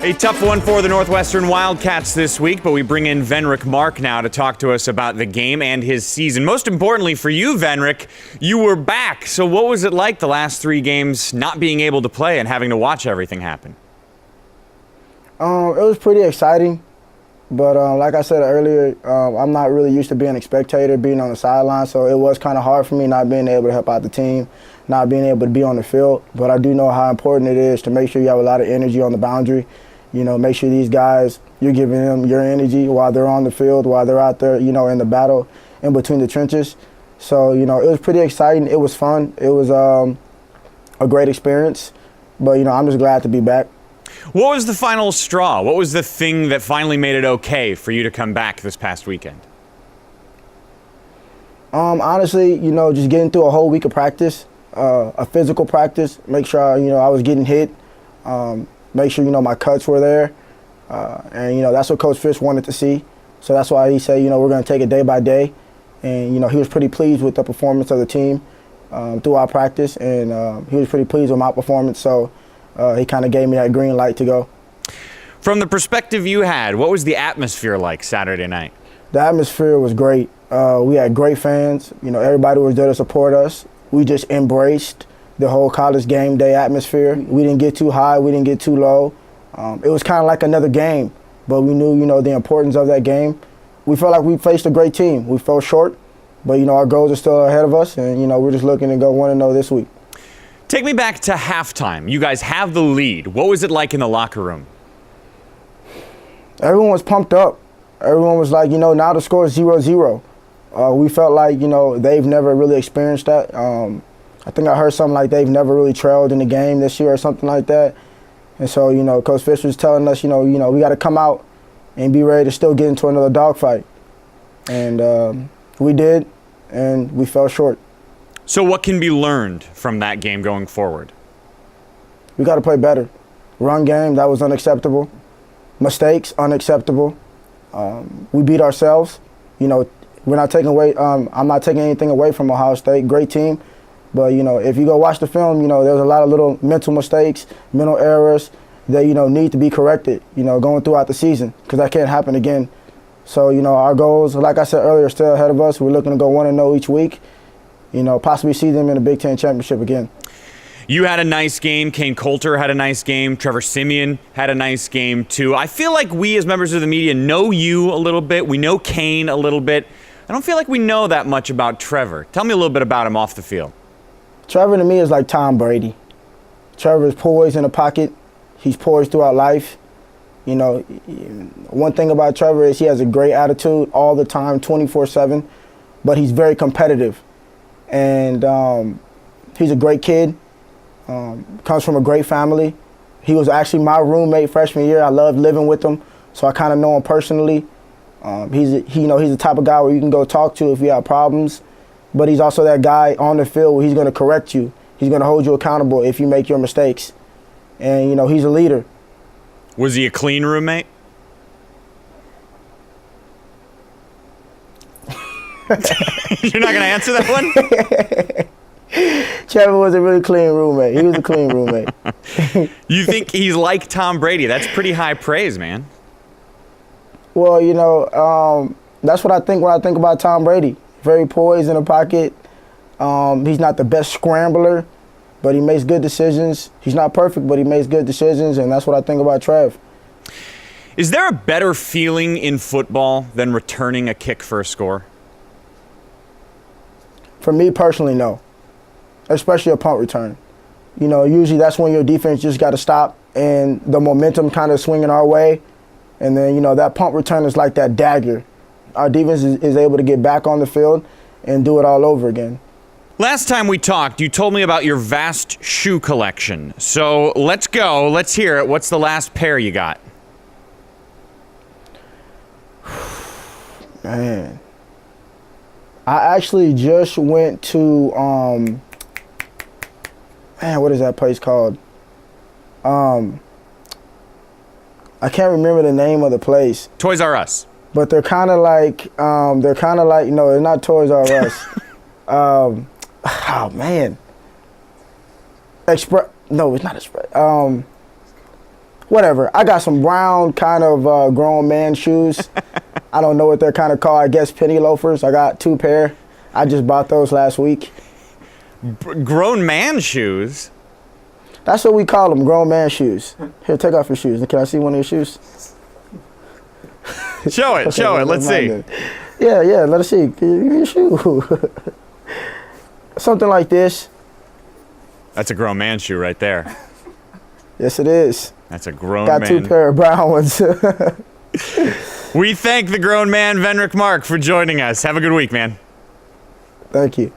A tough one for the Northwestern Wildcats this week, but we bring in Venric Mark now to talk to us about the game and his season. Most importantly for you, Venric, you were back. So what was it like the last 3 games not being able to play and having to watch everything happen? It was pretty exciting, but like I said earlier, I'm not really used to being a spectator, being on the sideline, so it was kind of hard for me not being able to help out the team, not being able to be on the field. But I do know how important it is to make sure you have a lot of energy on the boundary. You know, make sure these guys, you're giving them your energy while they're on the field, while they're out there, you know, in the battle, in between the trenches. So, you know, it was pretty exciting. It was fun. It was a great experience. But, you know, I'm just glad to be back. What was the final straw? What was the thing that finally made it okay for you to come back this past weekend? Honestly, you know, just getting through a whole week of practice, a physical practice, make sure, you know, I was getting hit. Make sure, you know, my cuts were there. And, you know, that's what Coach Fish wanted to see. So that's why he said, you know, we're going to take it day by day. And, you know, he was pretty pleased with the performance of the team throughout practice. And he was pretty pleased with my performance. So he kind of gave me that green light to go. From the perspective you had, what was the atmosphere like Saturday night? The atmosphere was great. We had great fans. You know, everybody was there to support us. We just embraced the whole college game day atmosphere. We didn't get too high, we didn't get too low. It was kind of like another game, but we knew, you know, the importance of that game. We felt like we faced a great team. We fell short, but, you know, our goals are still ahead of us, and, you know, we're just looking to go 1-0 this week. Take me back to halftime. You guys have the lead. What was it like in the locker room? Everyone was pumped up. Everyone was like, you know, now the score is 0-0. We felt like, you know, they've never really experienced that. I think I heard something like they've never really trailed in the game this year or something like that. And so, you know, Coach Fish was telling us, you know, we got to come out and be ready to still get into another dogfight. And we did, and we fell short. So what can be learned from that game going forward? We got to play better. Run game, that was unacceptable. Mistakes, unacceptable. We beat ourselves. You know, we're not taking away. I'm not taking anything away from Ohio State. Great team. But, you know, if you go watch the film, you know, there's a lot of little mental mistakes, mental errors that, you know, need to be corrected, you know, going throughout the season, because that can't happen again. So, you know, our goals, like I said earlier, are still ahead of us. We're looking to go 1-0 each week, you know, possibly see them in the Big Ten championship again. You had a nice game. Kane Coulter had a nice game. Trevor Siemian had a nice game, too. I feel like we as members of the media know you a little bit. We know Kane a little bit. I don't feel like we know that much about Trevor. Tell me a little bit about him off the field. Trevor to me is like Tom Brady. Trevor is poised in the pocket. He's poised throughout life. You know, one thing about Trevor is he has a great attitude all the time, 24/7, but he's very competitive. And he's a great kid, comes from a great family. He was actually my roommate freshman year. I loved living with him, so I kind of know him personally. He's the type of guy where you can go talk to if you have problems. But he's also that guy on the field where he's going to correct you. He's going to hold you accountable if you make your mistakes. And, you know, he's a leader. Was he a clean roommate? You're not going to answer that one? Trevor was a really clean roommate. He was a clean roommate. You think he's like Tom Brady? That's pretty high praise, man. Well, you know, that's what I think when I think about Tom Brady. Very poised in the pocket. He's not the best scrambler, but he makes good decisions. He's not perfect, but he makes good decisions, and that's what I think about Trev. Is there a better feeling in football than returning a kick for a score? For me personally, no. Especially a punt return. You know, usually that's when your defense just got to stop and the momentum kind of swinging our way. And then, you know, that punt return is like that dagger. Our defense is able to get back on the field and do it all over again. Last time we talked, you told me about your vast shoe collection. So let's go. Let's hear it. What's the last pair you got? Man. I actually just went to, what is that place called? I can't remember the name of the place. Toys R Us. But they're kind of like, no, they're not Toys R Us. Oh, man. No, it's not Express. whatever. I got some brown kind of grown man shoes. I don't know what they're kind of called. I guess penny loafers. I got 2 pair. I just bought those last week. Grown man shoes? That's what we call them, grown man shoes. Here, take off your shoes. Can I see one of your shoes? Show it, show it. Let's see. Yeah, let us see. Give me your shoe. Something like this. That's a grown man shoe right there. Yes, it is. That's a grown Got man. 2 pair of brown ones. We thank the grown man, Venric Mark, for joining us. Have a good week, man. Thank you.